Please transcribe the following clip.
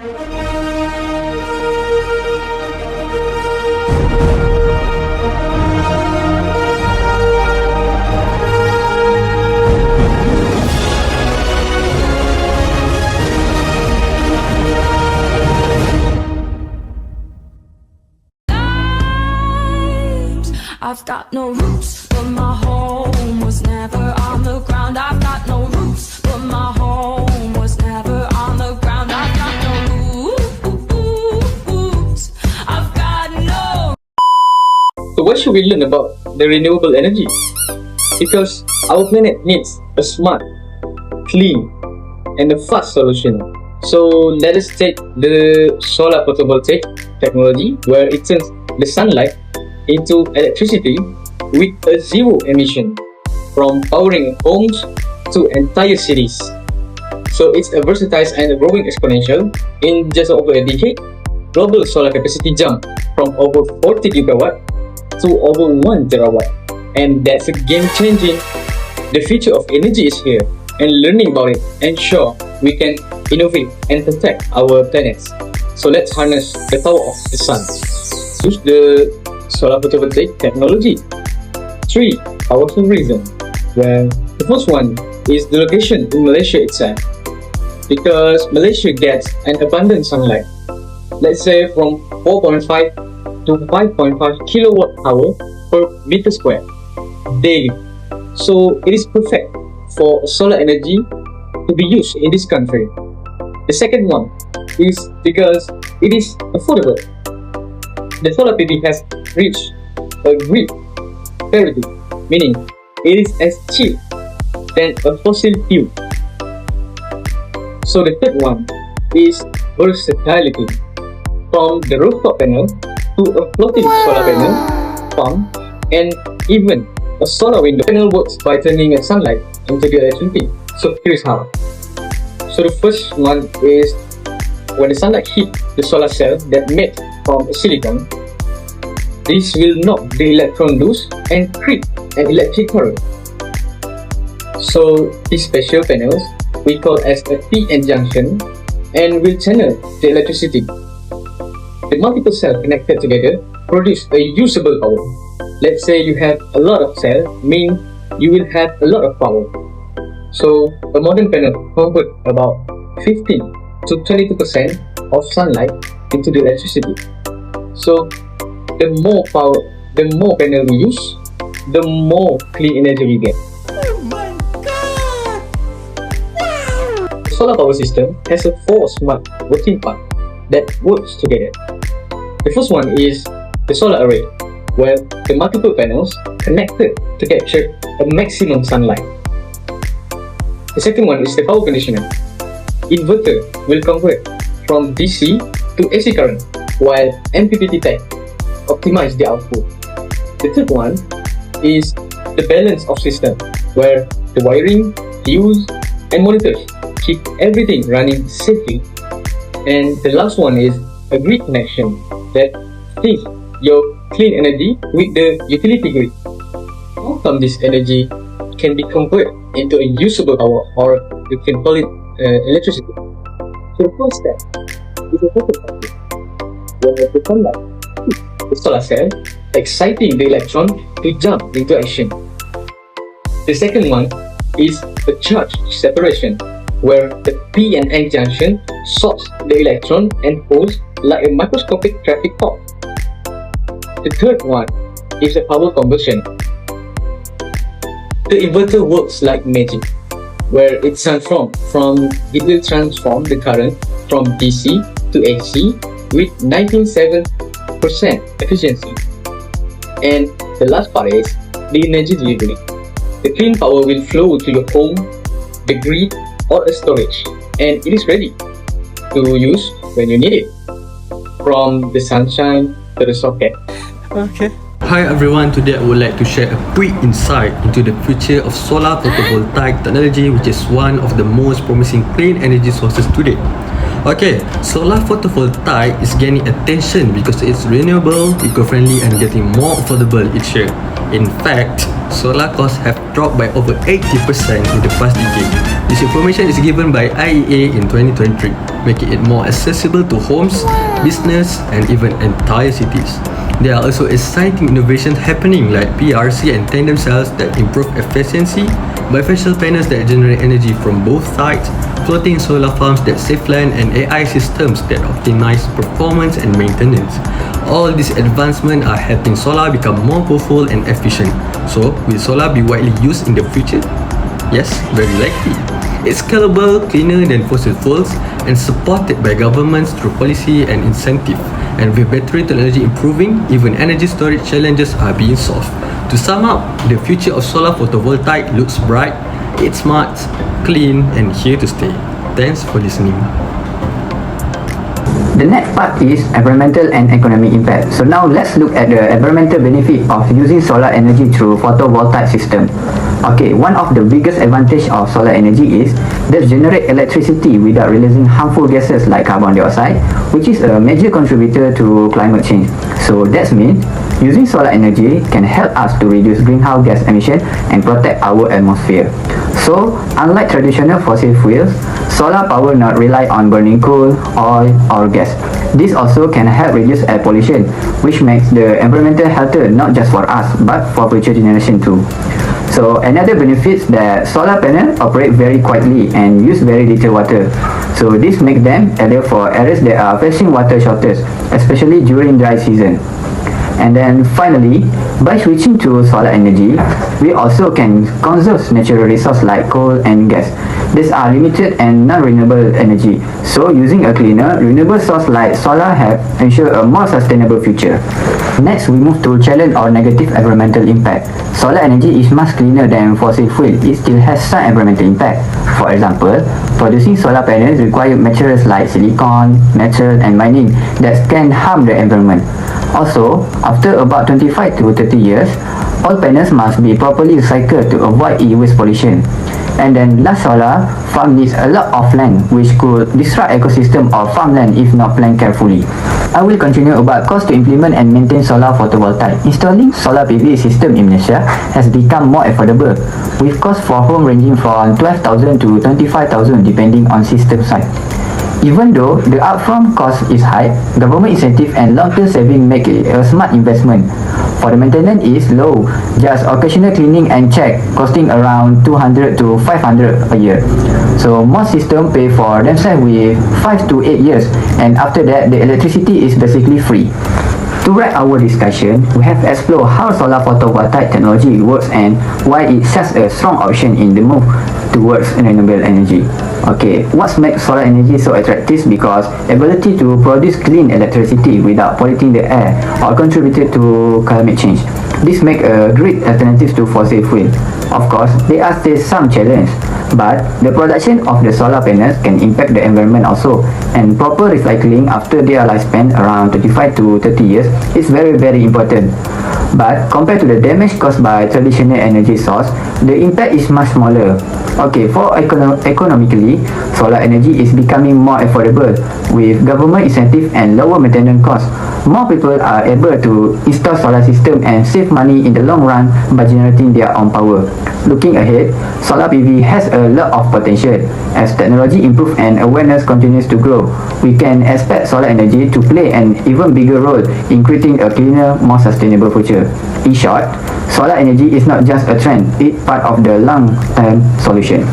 I've got no roots, but my home was never on the ground. I've got no roots, but my home was never on the ground. I've got no roots. I've got no. So what should we learn about the renewable energy? Because our planet needs a smart, clean, and a fast solution. So let us take the solar photovoltaic technology, where it turns the sunlight into electricity with a zero emission, from powering homes to entire cities. So it's a versatile and a growing exponential. In just over a decade, global solar capacity jumped from over 40 gigawatt to over 1 terawatt, and that's a game changing. The future of energy is here, and learning about it ensure we can innovate and protect our planets. So let's harness the power of the sun. Use the solar photovoltaic technology. 3 powerful reasons. Well, the first one is the location in Malaysia itself, because Malaysia gets an abundant sunlight, let's say from 4.5 to 5.5 kilowatt hour per meter square daily. So it is perfect for solar energy to be used in this country. The second one is because it is affordable. The solar PV has reached a grid parity, meaning it is as cheap than a fossil fuel. So the third one is versatility. From the rooftop panel to a floating solar panel, farm, and even a solar window. The panel works by turning sunlight into the electricity. So here's how. So the first one is when the sunlight hits the solar cell that made from silicon, this will knock the electron loose and create an electric current. So these special panels we call as a PN junction and will channel the electricity. The multiple cells connected together produce a usable power. Let's say you have a lot of cells, mean you will have a lot of power. So a modern panel converts about 15 to 22% of sunlight into the electricity. So the more power, the more panel we use, the more clean energy we get. Oh my god! Wow! The solar power system has a 4 smart working parts that works together. The first one is the solar array, where the multiple panels connected to capture a maximum sunlight. The second one is the power conditioner. Inverter will convert from DC to AC current, while MPPT tech optimize the output. The third one is the balance of system, where the wiring, fuse, and monitors keep everything running safely. And the last one is a grid connection that syncs your clean energy with the utility grid. How come this energy can be converted into a usable power, or you can call it electricity? So the first step is a photovoltaic, where the sunlight hits the solar cell, exciting the electron to jump into action. The second one is the charge separation, where the P and N junction sorts the electron and holes like a microscopic traffic cop. The third one is the power conversion. The inverter works like magic, where it will transform the current from DC to AC with 97% efficiency. And the last part is the energy delivery. The clean power will flow to your home, the grid, or a storage, and it is ready to use when you need it, from the sunshine to the socket. Okay. Hi everyone, today I would like to share a quick insight into the future of solar photovoltaic technology, which is one of the most promising clean energy sources today. Okay, solar photovoltaic is gaining attention because it's renewable, eco-friendly and getting more affordable each year. In fact, solar costs have dropped by over 80% in the past decade. This information is given by IEA in 2023, making it more accessible to homes, business and even entire cities. There are also exciting innovations happening like PRC and tandem cells that improve efficiency, bifacial panels that generate energy from both sides, floating solar farms that save land, and AI systems that optimize performance and maintenance. All these advancements are helping solar become more powerful and efficient. So, will solar be widely used in the future? Yes, very likely. It's scalable, cleaner than fossil fuels, and supported by governments through policy and incentive. And with battery technology improving, even energy storage challenges are being solved. To sum up, the future of solar photovoltaic looks bright, it's smart, clean, and here to stay. Thanks for listening. The next part is environmental and economic impact. So now let's look at the environmental benefit of using solar energy through photovoltaic system. Okay, one of the biggest advantage of solar energy is that generate electricity without releasing harmful gases like carbon dioxide, which is a major contributor to climate change. So that means using solar energy can help us to reduce greenhouse gas emission and protect our atmosphere. So, unlike traditional fossil fuels, solar power not rely on burning coal, oil or gas. This also can help reduce air pollution, which makes the environmental healthier not just for us but for future generation too. So another benefit that solar panels operate very quietly and use very little water. So this makes them ideal for areas that are facing water shortage, especially during dry season. And then finally, by switching to solar energy, we also can conserve natural resources like coal and gas. These are limited and non-renewable energy. So using a cleaner, renewable source like solar help ensure a more sustainable future. Next, we move to challenge or negative environmental impact. Solar energy is much cleaner than fossil fuel. It still has some environmental impact. For example, producing solar panels require materials like silicon, metal and mining that can harm the environment. Also, after about 25 to 30 years, all panels must be properly recycled to avoid e-waste pollution. And then last, solar farm needs a lot of land, which could disrupt ecosystem of farmland if not planned carefully. I will continue about cost to implement and maintain solar photovoltaic. Installing solar PV system in Malaysia has become more affordable, with cost for home ranging from 12,000 to 25,000 depending on system size. Even though the upfront cost is high, government incentive and long-term saving make it a smart investment. For the maintenance is low, just occasional cleaning and check costing around 200 to 500 a year. So most systems pay for themselves with 5 to 8 years, and after that the electricity is basically free. To wrap our discussion, we have explored how solar photovoltaic technology works and why it's such a strong option in the move towards renewable energy. Okay, what makes solar energy so attractive? Because ability to produce clean electricity without polluting the air or contributed to climate change. This makes a great alternative to fossil fuel. Of course, there are still some challenges, but the production of the solar panels can impact the environment also, and proper recycling after their lifespan around 25 to 30 years is very important. But compared to the damage caused by traditional energy source, the impact is much smaller. Okay, for economically, solar energy is becoming more affordable with government incentive and lower maintenance costs. More people are able to install solar system and save money in the long run by generating their own power. Looking ahead, solar PV has a lot of potential. As technology improves and awareness continues to grow, we can expect solar energy to play an even bigger role in creating a cleaner, more sustainable future. In short, solar energy is not just a trend, it's part of the long-term solution.